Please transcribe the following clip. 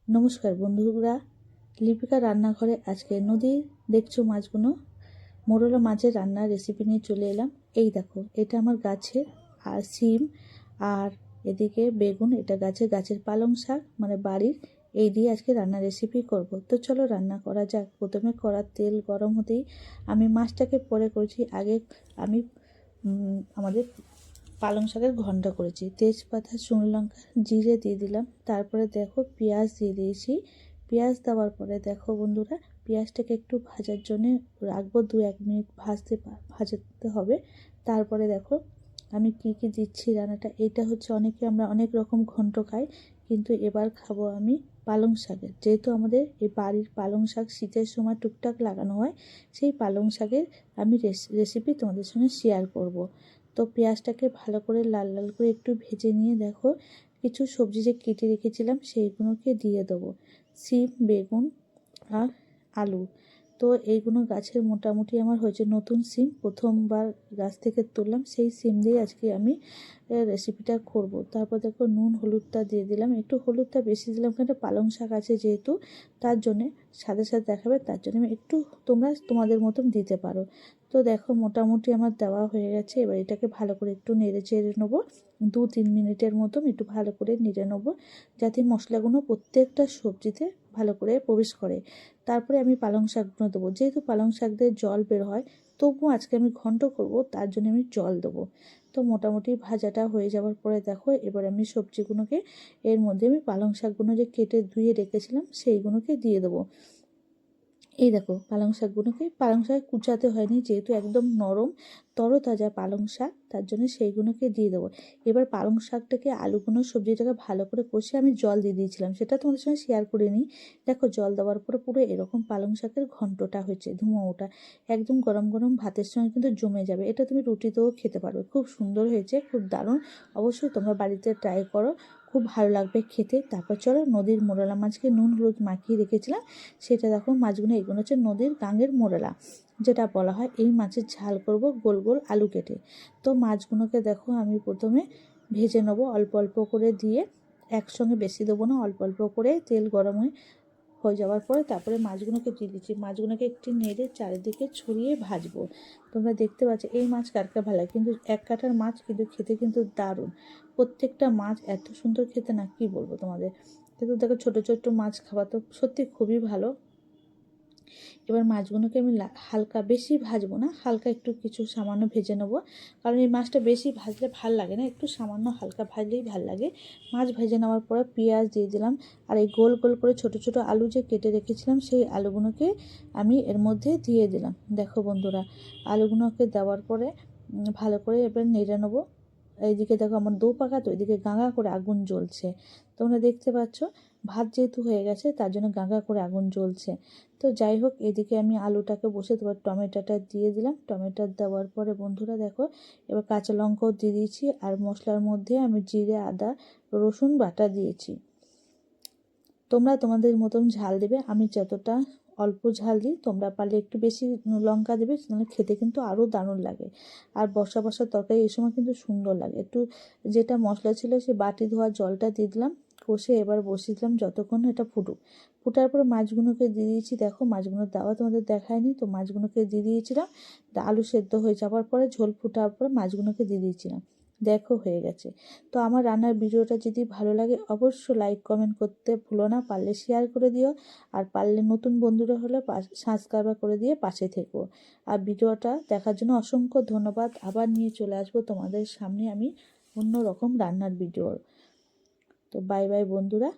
নমস্কার বন্ধুরা, লিপিকা রান্নাঘরে আজকে নদীর দেখছো মাছগুলো, মোরলা মাছের রান্নার রেসিপি নিয়ে চলে এলাম। এই দেখো, এটা আমার গাছের আর সিম, আর এদিকে বেগুন, এটা গাছের পালং শাক, মানে বাড়ির। এই দিয়ে আজকে রান্নার রেসিপি করব। তো চলো রান্না করা যাক। প্রথমে কড়ার তেল গরম হতেই আমি মাছটাকে পরে করেছি, আগে আমি আমাদের পালং শাকের ঘন্ট করেছি। তেজপাতা, শুকনো লঙ্কা, জিরে দিয়ে দিলাম। তারপরে দেখো পেঁয়াজ দিয়ে দিয়েছি। পেঁয়াজ দেওয়ার পরে দেখো বন্ধুরা, পেঁয়াজটাকে একটু ভাজার জন্য রাখবো, 2-1 মিনিট ভাজতে হবে। তারপরে দেখো আমি কি কি দিচ্ছি রান্নাটা। এটা হচ্ছে আমরা অনেক রকম ঘন্ট খাই, কিন্তু এবার খাবো আমি পালং শাকের। যেহেতু আমাদের এই বাড়ির পালং শাক শীতের সময় টুকটাক লাগানো হয়, সেই পালং শাকের আমি রেসিপি তোমাদের সঙ্গে শেয়ার করব। তো পেঁয়াজটাকে ভালো করে লাল লাল করে একটু ভেজে নিয়ে দেখো কিছু সবজি যে কেটে রেখেছিলাম সেইগুলোকে দিয়ে দেবো। সিম, বেগুন আর আলু। তো এইগুলো গাছের মোটামুটি আমার হয়েছে, নতুন সিম প্রথমবার গাছ থেকে তুললাম, সেই সিম দিয়ে আজকে আমি রেসিপিটা করব। তারপর দেখো নুন হলুদটা দিয়ে দিলাম, একটু হলুদটা বেশি দিলাম কারণ পালং শাক আছে যেহেতু, তার জন্যে সাথে সাথে দেখাবে, তার জন্য আমি একটু, তোমরা তোমাদের মতন দিতে পারো। তো দেখো মোটামুটি আমার দেওয়া হয়ে গেছে। এবার এটাকে ভালো করে একটু নেড়ে চেড়ে নেবো, 2-3 মিনিটের মতন একটু ভালো করে নেড়ে নেবো, যাতে মশলাগুলো প্রত্যেকটা সবজিতে ভালো করে প্রবেশ করে। তারপরে আমি পালং শাকগুলো দেবো। যেহেতু পালং শাক দিয়ে জল বের হয়, তবুও আজকে আমি ঘন্ট করব, তার জন্য আমি জল দেবো। তো মোটামুটি ভাজাটা হয়ে যাওয়ার পরে দেখো এবার আমি সবজিগুলোকে, এর মধ্যে আমি পালং শাকগুলো যে কেটে ধুয়ে রেখেছিলাম সেইগুলোকে দিয়ে দেবো। এই দেখো পালং শাক কুচাতে হয়নি, যেহেতু একদম নরম তরতাজা পালং শাক, তার জন্য সেইগুলোকে দিয়ে দেবো। এবার পালং শাকটাকে, আলুগুলো, সবজিটাকে ভালো করে কষে আমি জল দিয়ে দিয়েছিলাম, সেটা তোমাদের সঙ্গে শেয়ার করে নিই। দেখো জল দেওয়ার পরে পুরো এরকম পালং শাকের ঘন্টটা হয়েছে, ধুঁয়া ওটা একদম গরম গরম ভাতের সঙ্গে কিন্তু জমে যাবে। এটা তুমি রুটিতেও খেতে পারবে, খুব সুন্দর হয়েছে, খুব দারুণ। অবশ্যই তোমরা বাড়িতে ট্রাই করো, খুব ভালো লাগবে খেতে। তারপর চলো, নদীর মোরলা মাছকে নুন হলুদ মাখিয়ে রেখেছিলাম, সেটা দেখো মাছগুলো, এগুলো হচ্ছে নদীর গাঙের মোরলা যেটা বলা হয়। এই মাছের ঝাল করব গোল গোল আলু কেটে। তো মাছগুলোকে দেখো আমি প্রথমে ভেজে নেবো অল্প অল্প করে দিয়ে, একসঙ্গে বেশি দেবো না, অল্প অল্প করে তেল গরম হয়ে যাওয়ার পরে তারপরে মাছগুলোকে দিয়ে দিচ্ছি। মাছগুলোকে একটু নেড়ে চারিদিকে ছড়িয়ে ভাজবো। তোমরা দেখতে পাচ্ছ এই মাছ কার কার ভালো লাগে, কিন্তু এক কাটার মাছ কিন্তু খেতে কিন্তু দারুণ। প্রত্যেকটা মাছ এত সুন্দর খেতে, না কি বলবো তোমাদের। কিন্তু দেখো ছোটো ছোটো মাছ খাওয়া তো সত্যি খুবই ভালো। এবার মাছগুলোকে আমি হালকা, বেশি ভাজবো না, হালকা একটু কিছু সামান্য ভেজে নেবো, কারণ এই মাছটা বেশি ভাজলে ভাল লাগে না, একটু সামান্য হালকা ভাজলেই ভাল লাগে। মাছ ভেজে নেওয়ার পরে পেঁয়াজ দিয়ে দিলাম, আর এই গোল গোল করে ছোট ছোট আলু যে কেটে রেখেছিলাম সেই আলুগুলোকে আমি এর মধ্যে দিয়ে দিলাম। দেখো বন্ধুরা, আলুগুলোকে দেওয়ার পরে ভালো করে এবার নেড়ে নেবো। এইদিকে দেখো আমার দো পাকা, তো এদিকে গাঁগা করে আগুন জ্বলছে, তোমরা দেখতে পাচ্ছ। ভাত যেহেতু হয়ে গেছে তার জন্য গাঁগা করে আগুন জ্বলছে। তো যাই হোক, এদিকে আমি আলুটাকে বসে দেবো, টমেটোটা দিয়ে দিলাম। টমেটো দেওয়ার পরে বন্ধুরা দেখো এবার কাঁচা লঙ্কাও দিয়ে দিয়েছি, আর মশলার মধ্যে আমি জিরে, আদা, রসুন বাটা দিয়েছি। তোমরা তোমাদের মতন ঝাল দেবে, আমি যতটা অল্প ঝাল দিই, তোমরা পারলে একটু বেশি লঙ্কা দেবে, নাহলে খেতে কিন্তু আরও দারুণ লাগে। আর বসা বসা তরকারি এই সময় কিন্তু সুন্দর লাগে। একটু যেটা মশলা ছিল সে বাটি ধোয়া জলটা দিয়ে দিলাম, কষে এবার বসিয়ে দিলাম যতক্ষণ এটা ফুটার পরে মাছগুলোকে দিয়ে দিয়েছি। দেখো মাছগুলো দেওয়া তোমাদের দেখায়নি, তো মাছগুলোকে দিয়ে দিয়েছিলাম। আলু সেদ্ধ হয়ে যাওয়ার পরে ঝোল ফুটার পরে মাছগুলোকে দিয়ে দিয়েছিলাম। দেখো হয়ে গেছে। তো আমার রান্নার ভিডিওটা যদি ভালো লাগে অবশ্যই লাইক কমেন্ট করতে ভুলো না, পারলে শেয়ার করে দিও, আর পারলে নতুন বন্ধুরা হলে সাবস্ক্রাইব করে দিয়ে পাশে থেকো। আর ভিডিওটা দেখার জন্য অসংখ্য ধন্যবাদ। আবার নিয়ে চলে আসবো তোমাদের সামনে আমি অন্য রকম রান্নার ভিডিও। তো বাই বাই বন্ধুরা।